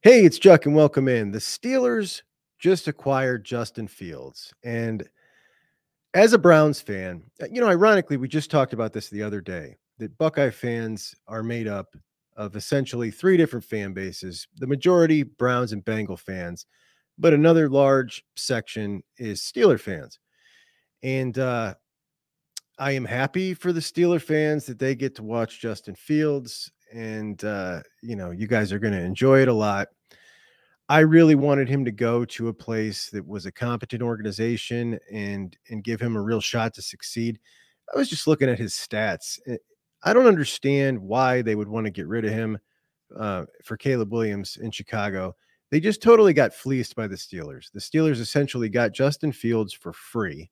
Hey, it's Juck and welcome in. The Steelers just acquired Justin Fields. And as a Browns fan, ironically, we just talked about this the other day that Buckeye fans are made up of essentially three different fan bases, the majority Browns and Bengal fans, but another large section is Steeler fans. And I am happy for the Steeler fans that they get to watch Justin Fields. And, you guys are going to enjoy it a lot. I really wanted him to go to a place that was a competent organization and give him a real shot to succeed. I was just looking at his stats. I don't understand why they would want to get rid of him for Caleb Williams in Chicago. They just totally got fleeced by the Steelers. The Steelers essentially got Justin Fields for free.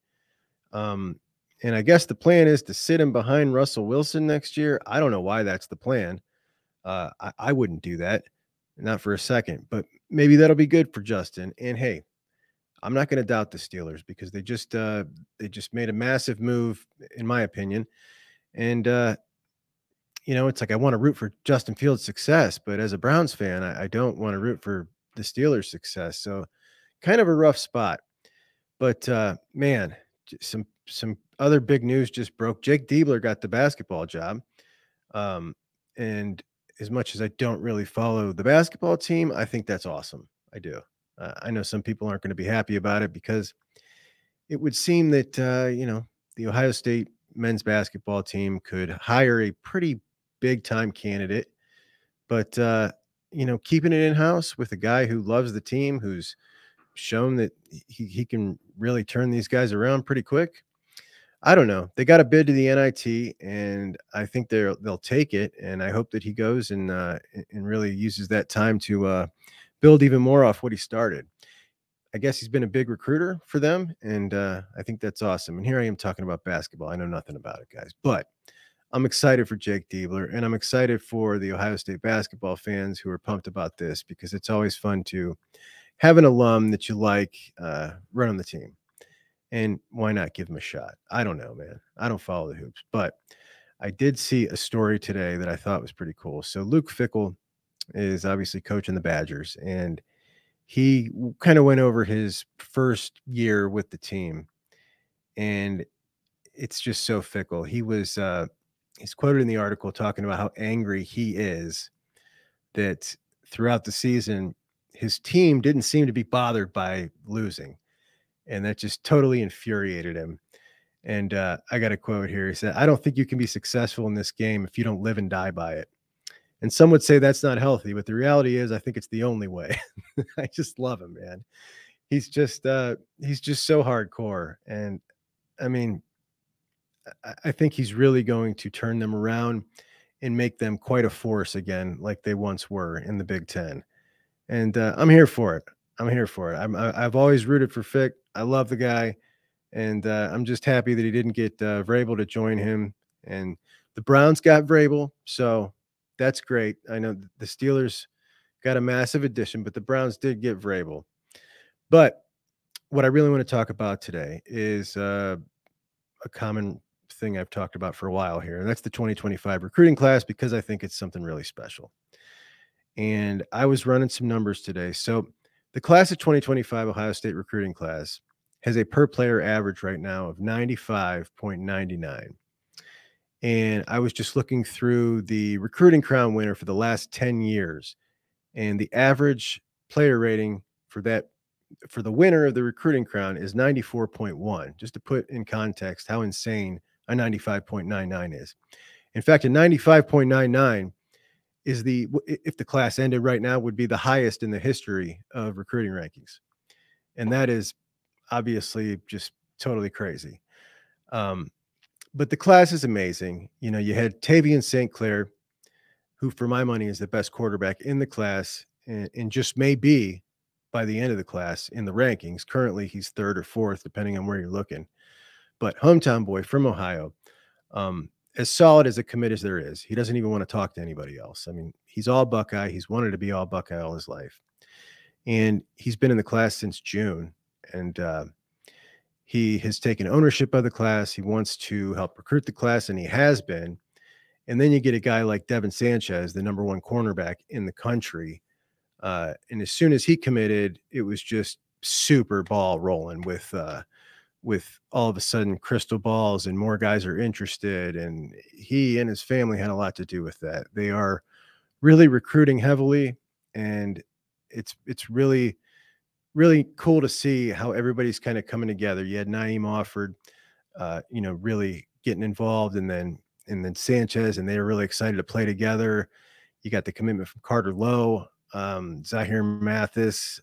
And I guess the plan is to sit him behind Russell Wilson next year. I don't know why that's the plan. I wouldn't do that. Not for a second, but maybe that'll be good for Justin. And hey, I'm not going to doubt the Steelers because they just made a massive move, in my opinion. And it's like I want to root for Justin Fields' success, but as a Browns fan, I don't want to root for the Steelers' success. So, kind of a rough spot. But man, some other big news just broke. Jake Diebler got the basketball job, and as much as I don't really follow the basketball team, I think that's awesome. I do. I know some people aren't going to be happy about it because it would seem that, the Ohio State men's basketball team could hire a pretty big time candidate, but, keeping it in-house with a guy who loves the team, who's shown that he can really turn these guys around pretty quick. I don't know. They got a bid to the NIT, and I think they'll take it. And I hope that he goes and really uses that time to build even more off what he started. I guess he's been a big recruiter for them, and I think that's awesome. And here I am talking about basketball. I know nothing about it, guys, but I'm excited for Jake Diebler, and I'm excited for the Ohio State basketball fans who are pumped about this because it's always fun to have an alum that you like running the team. And why not give him a shot? I don't know, man. I don't follow the hoops, but I did see a story today that I thought was pretty cool. So Luke Fickell is obviously coaching the Badgers, and he kind of went over his first year with the team, and it's just so fickle. He's quoted in the article talking about how angry he is that throughout the season, his team didn't seem to be bothered by losing. And that just totally infuriated him. And I got a quote here. He said, "I don't think you can be successful in this game if you don't live and die by it." And some would say that's not healthy, but the reality is I think it's the only way. I just love him, man. He's just so hardcore. And I mean, I think he's really going to turn them around and make them quite a force again, like they once were in the Big Ten. And I'm here for it. I've always rooted for Fick. I love the guy, and I'm just happy that he didn't get Vrabel to join him. And the Browns got Vrabel, so that's great. I know the Steelers got a massive addition, but the Browns did get Vrabel. But what I really want to talk about today is a common thing I've talked about for a while here, and that's the 2025 recruiting class because I think it's something really special. And I was running some numbers today. So the class of 2025 Ohio State recruiting class has a per player average right now of 95.99. And I was just looking through the recruiting crown winner for the last 10 years. And the average player rating for the winner of the recruiting crown is 94.1, just to put in context how insane a 95.99 is. In fact, a 95.99 is if the class ended right now, would be the highest in the history of recruiting rankings. And that is obviously just totally crazy. But the class is amazing. You had Tavian St. Clair, who for my money is the best quarterback in the class and just may be by the end of the class in the rankings. Currently, he's third or fourth, depending on where you're looking. But hometown boy from Ohio, as solid as a commit as there is. He doesn't even want to talk to anybody else. I mean, he's all Buckeye. He's wanted to be all Buckeye all his life. And he's been in the class since June. And he has taken ownership of the class. He wants to help recruit the class, and he has been. And then you get a guy like Devin Sanchez, the #1 cornerback in the country, And as soon as he committed, it was just super ball rolling with all of a sudden crystal balls and more guys are interested. And he and his family had a lot to do with that. They are really recruiting heavily, and it's really, really cool to see how everybody's kind of coming together. You had Naeem Offord, really getting involved, and then Sanchez, and they were really excited to play together. You got the commitment from Carter Lowe, Zahir Mathis,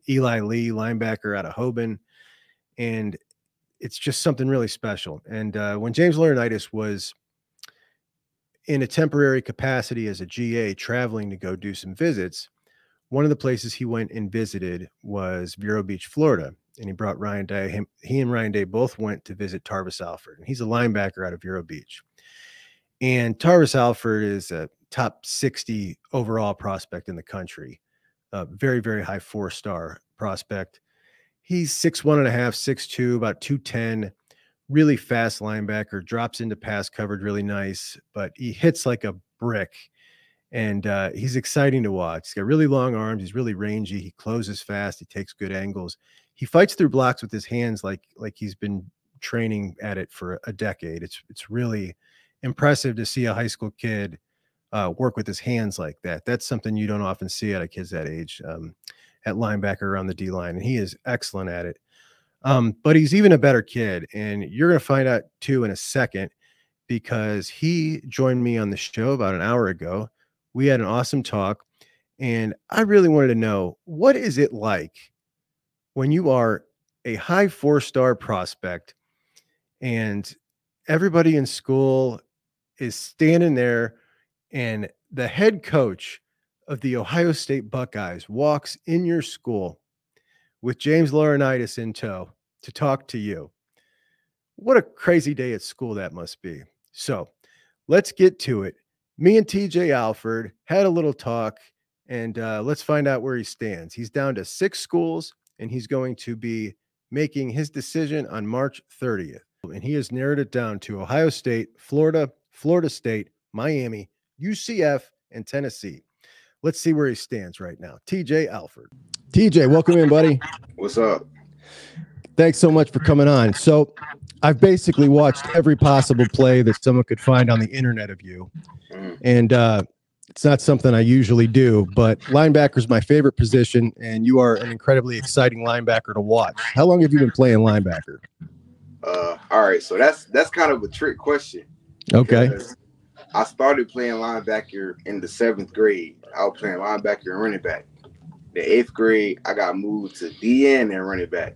Eli Lee, linebacker out of Hoban. And it's just something really special. And when James Laurinaitis was in a temporary capacity as a GA traveling to go do some visits, one of the places he went and visited was Vero Beach, Florida. And he brought Ryan Day. He and Ryan Day both went to visit Tarvis Alford. And he's a linebacker out of Vero Beach. And Tarvis Alford is a top 60 overall prospect in the country. A very, very high 4-star prospect. He's 6'1.5", 6'2", about 210, really fast linebacker, drops into pass coverage really nice, but he hits like a brick. And he's exciting to watch. He's got really long arms. He's really rangy. He closes fast. He takes good angles. He fights through blocks with his hands like he's been training at it for a decade. It's really impressive to see a high school kid work with his hands like that. That's something you don't often see out of kids that age at linebacker or on the D-line, and he is excellent at it. But he's even a better kid, and you're going to find out too in a second, because he joined me on the show about an hour ago. We had an awesome talk, and I really wanted to know, what is it like when you are a high 4-star prospect and everybody in school is standing there and the head coach of the Ohio State Buckeyes walks in your school with James Laurinaitis in tow to talk to you? What a crazy day at school that must be. So let's get to it. Me and TJ Alford had a little talk, and let's find out where he stands. He's down to 6 schools, and he's going to be making his decision on March 30th. And he has narrowed it down to Ohio State, Florida, Florida State, Miami, UCF, and Tennessee. Let's see where he stands right now. TJ Alford. TJ, welcome in, buddy. What's up? Thanks so much for coming on. So I've basically watched every possible play that someone could find on the internet of you. And it's not something I usually do, but linebacker is my favorite position, and you are an incredibly exciting linebacker to watch. How long have you been playing linebacker? All right, so that's kind of a trick question. Okay. I started playing linebacker in the 7th grade. I was playing linebacker and running back. The 8th grade, I got moved to DN and running back.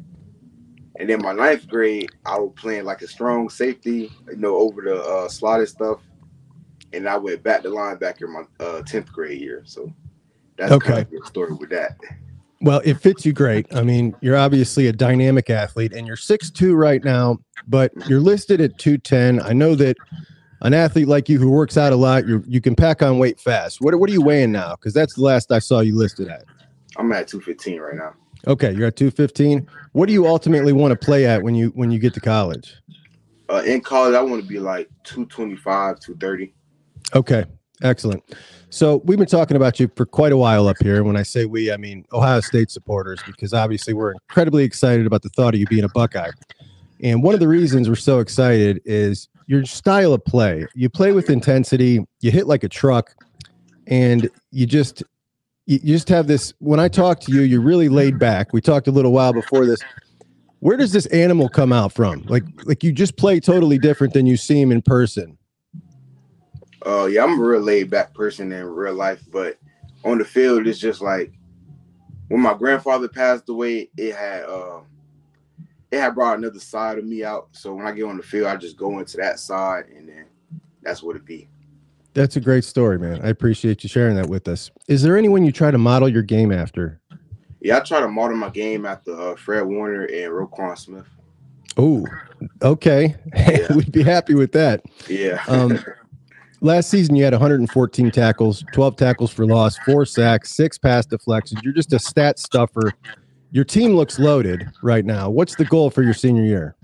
And then my 9th grade, I was playing like a strong safety, over the slotted stuff. And I went back to linebacker my 10th grade year. So that's kind of the story with that. Well, it fits you great. I mean, you're obviously a dynamic athlete, and you're 6'2" right now, but you're listed at 210. I know that an athlete like you who works out a lot, you can pack on weight fast. What are you weighing now? Because that's the last I saw you listed at. I'm at 215 right now. Okay, you're at 215. What do you ultimately want to play at when you get to college? In college, I want to be like 225, 230. Okay, excellent. So we've been talking about you for quite a while up here. When I say we, I mean Ohio State supporters, because obviously we're incredibly excited about the thought of you being a Buckeye. And one of the reasons we're so excited is your style of play. You play with intensity, you hit like a truck, and you just have this. When I talk to you, you're really laid back. We talked a little while before this. Where does this animal come out from? Like you just play totally different than you seem in person. Yeah, I'm a real laid back person in real life, but on the field, it's just like when my grandfather passed away, it had brought another side of me out. So when I get on the field, I just go into that side, and then that's what it be. That's a great story, man. I appreciate you sharing that with us. Is there anyone you try to model your game after? Yeah, I try to model my game after Fred Warner and Roquan Smith. Oh, okay. Yeah. We'd be happy with that. Yeah. Last season, you had 114 tackles, 12 tackles for loss, 4 sacks, 6 pass deflections. You're just a stat stuffer. Your team looks loaded right now. What's the goal for your senior year?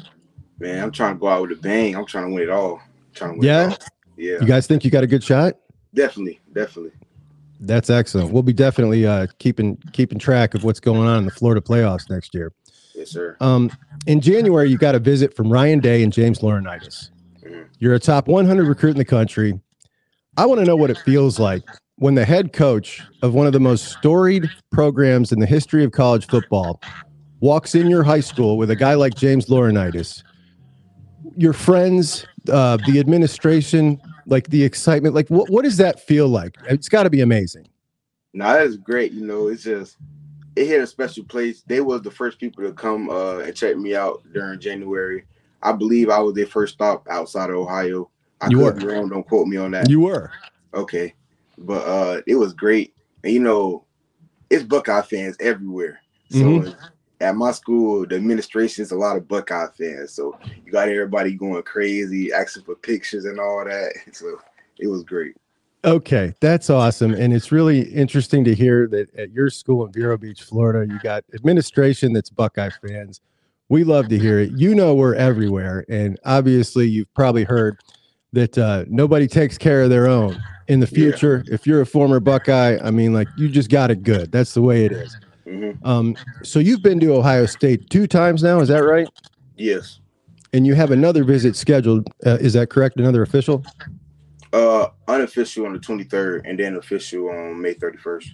Man, I'm trying to go out with a bang. I'm trying to win it all. Yeah? Yeah. You guys think you got a good shot? Definitely. That's excellent. We'll be definitely keeping track of what's going on in the Florida playoffs next year. Yes, sir. In January, you got a visit from Ryan Day and James Laurinaitis. You're a top 100 recruit in the country. I want to know what it feels like when the head coach of one of the most storied programs in the history of college football walks in your high school with a guy like James Laurinaitis. Your friends, the administration, like the excitement, like what does that feel like? It's got to be amazing. No, that is great. You know, it's just it hit a special place. They was the first people to come and check me out during January. I believe I was their first stop outside of Ohio. I could be wrong. Don't quote me on that. You were. Okay. But it was great. And, you know, it's Buckeye fans everywhere. So at my school, the administration is a lot of Buckeye fans. So you got everybody going crazy, asking for pictures and all that. So it was great. Okay, that's awesome. And it's really interesting to hear that at your school in Vero Beach, Florida, you got administration that's Buckeye fans. We love to hear it. You know, we're everywhere. And obviously, you've probably heard that nobody takes care of their own. In the future, if you're a former Buckeye, I mean, like, you just got it good. That's the way it is. So you've been to Ohio State 2 times now, is that right? Yes. And you have another visit scheduled. Is that correct? Another official? Unofficial on the 23rd, and then official on May 31st.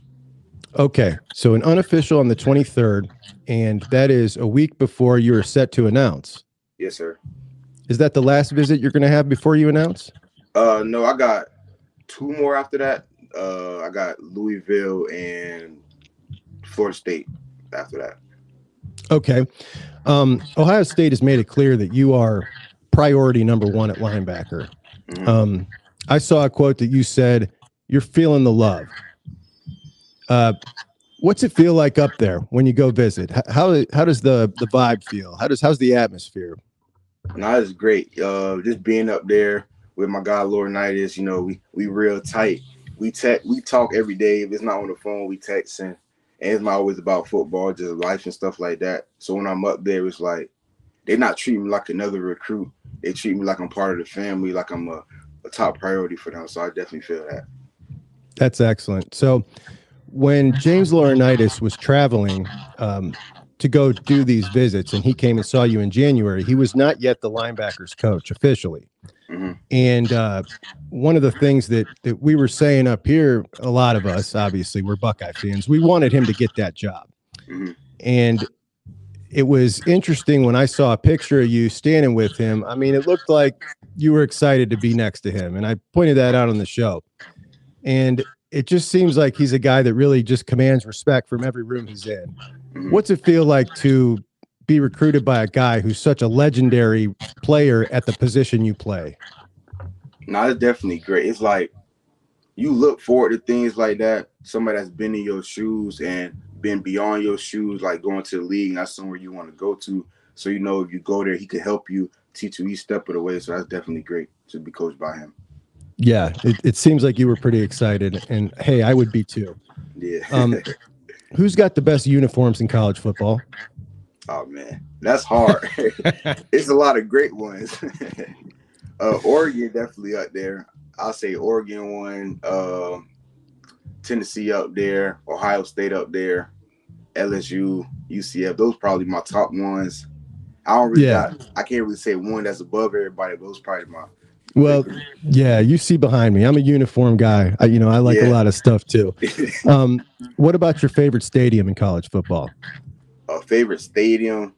Okay, so an unofficial on the 23rd, and that is a week before you are set to announce. Yes, sir. Is that the last visit you're going to have before you announce? No, I got 2 more after that. I got Louisville and Florida State after that. Okay. Ohio State has made it clear that you are priority number 1 at linebacker. I saw a quote that you said, you're feeling the love. What's it feel like up there when you go visit? How does the vibe feel? How's the atmosphere? No, it's great. Just being up there with my guy Laurinaitis, you know, we real tight. We talk every day. If it's not on the phone, we texting. And it's not always about football, just life and stuff like that. So when I'm up there, it's like they're not treating me like another recruit. They treat me like I'm part of the family, like I'm a top priority for them. So I definitely feel that. That's excellent. So when James Laurinaitis was traveling to go do these visits, and he came and saw you in January, he was not yet the linebackers coach officially. And one of the things that we were saying up here, a lot of us, obviously, we're Buckeye fans, we wanted him to get that job. And it was interesting when I saw a picture of you standing with him. I mean, it looked like you were excited to be next to him. And I pointed that out on the show. And it just seems like he's a guy that really just commands respect from every room he's in. What's it feel like to be recruited by a guy who's such a legendary player at the position you play? No, it's definitely great. It's like you look forward to things like that. Somebody that's been in your shoes and been beyond your shoes, like going to the league, and that's somewhere you want to go to. So, you know, if you go there, he could help you, teach you each step of the way. So that's definitely great to be coached by him. Yeah, it seems like you were pretty excited. And, hey, I would be too. Yeah. Who's got the best uniforms in college football? Oh, man, that's hard. It's a lot of great ones. Oregon definitely up there. I'll say Oregon one, Tennessee up there, Ohio State up there, LSU, UCF. Those probably my top ones. I don't really I can't really say one that's above everybody, but those probably my. Well, yeah, you see behind me. I'm a uniform guy. I like a lot of stuff too. What about your favorite stadium in college football? Favorite stadium?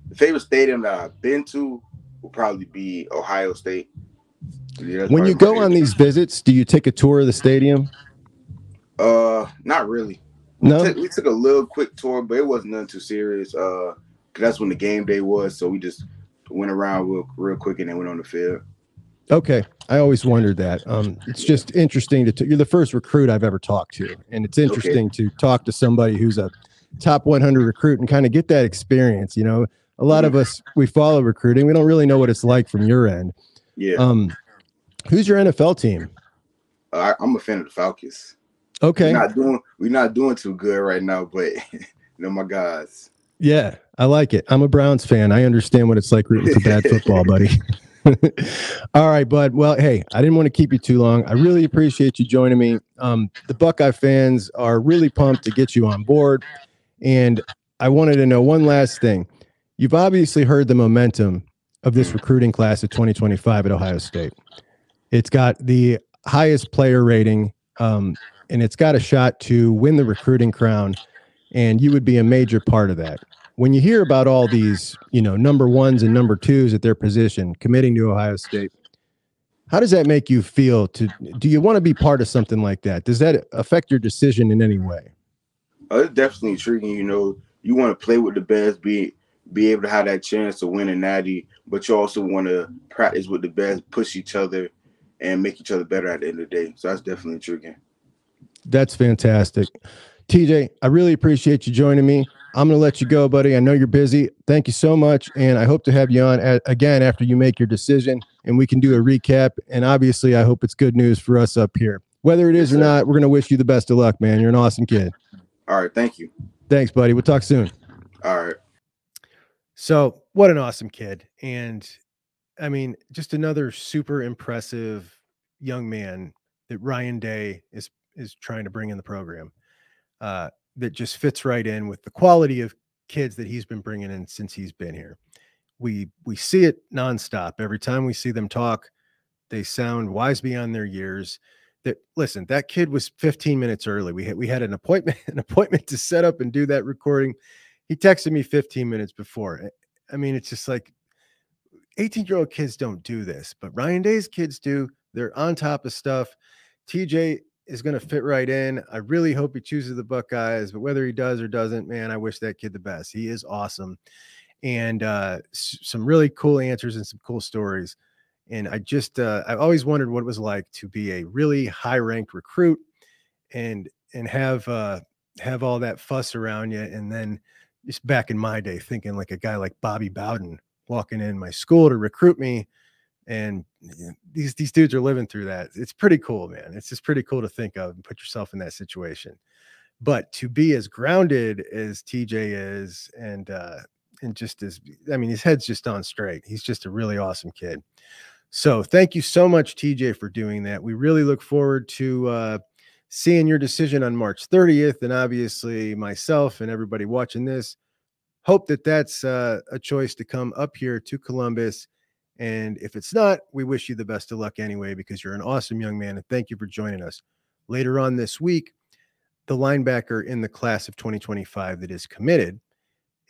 The favorite stadium that I've been to will probably be Ohio State. Yeah, when you go on these visits, do you take a tour of the stadium? Not really. No, we took a little quick tour, but it wasn't nothing too serious. Cause that's when the game day was, so we just went around real quick and then went on the field. Okay, I always wondered that. It's just interesting you're the first recruit I've ever talked to, and it's interesting to talk to somebody who's a top 100 recruit and kind of get that experience. You know, a lot of us, we follow recruiting, we don't really know what it's like from your end. Yeah. Who's your NFL team? I'm a fan of the Falcons. Okay. We're not doing too good right now, but you know, my guys. Yeah, I like it. I'm a Browns fan. I understand what it's like rooting for bad football, buddy. All right, bud. Well, hey, I didn't want to keep you too long. I really appreciate you joining me. The Buckeye fans are really pumped to get you on board. And I wanted to know one last thing. You've obviously heard the momentum of this recruiting class of 2025 at Ohio State. It's got the highest player rating, and it's got a shot to win the recruiting crown. And you would be a major part of that. When you hear about all these, number ones and number twos at their position committing to Ohio State, how does that make you feel? Do you want to be part of something like that? Does that affect your decision in any way? It's definitely intriguing. You want to play with the best, be able to have that chance to win a natty, but you also want to practice with the best, push each other, and make each other better at the end of the day. So that's definitely intriguing. That's fantastic. TJ, I really appreciate you joining me. I'm going to let you go, buddy. I know you're busy. Thank you so much. And I hope to have you on again after you make your decision and we can do a recap. And obviously, I hope it's good news for us up here. Whether it is or not, we're going to wish you the best of luck, man. You're an awesome kid. All right. Thank you. Thanks, buddy. We'll talk soon. All right. So what an awesome kid. And I mean, just another super impressive young man that Ryan Day is trying to bring in the program. That just fits right in with the quality of kids that he's been bringing in since he's been here. We see it nonstop. Every time we see them talk, they sound wise beyond their years. Listen, that kid was 15 minutes early. We had an appointment to set up and do that recording. He texted me 15 minutes before. I mean, it's just like 18-year-old kids don't do this, but Ryan Day's kids do. They're on top of stuff. TJ is going to fit right in. I really hope he chooses the Buckeyes, but whether he does or doesn't, man, I wish that kid the best. He is awesome. And some really cool answers and some cool stories. And I've always wondered what it was like to be a really high-ranked recruit and have all that fuss around you. And then just back in my day, thinking like a guy like Bobby Bowden walking in my school to recruit me. And these dudes are living through that. It's pretty cool, man. It's just pretty cool to think of and put yourself in that situation. But to be as grounded as TJ is, and just as, I mean, his head's just on straight. He's just a really awesome kid. So thank you so much, TJ, for doing that. We really look forward to seeing your decision on March 30th. And obviously myself and everybody watching this hope that that's a choice to come up here to Columbus. And if it's not, we wish you the best of luck anyway, because you're an awesome young man. And thank you for joining us. Later on this week, the linebacker in the class of 2025 that is committed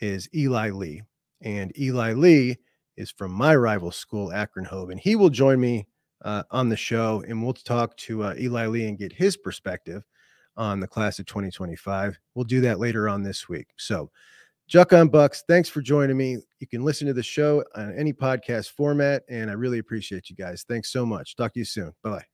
is Eli Lee. And Eli Lee is from my rival school, Akron Hove. And he will join me on the show, and we'll talk to Eli Lee and get his perspective on the class of 2025. We'll do that later on this week. So Juck On Bucks, thanks for joining me. You can listen to the show on any podcast format, and I really appreciate you guys. Thanks so much. Talk to you soon. Bye-bye.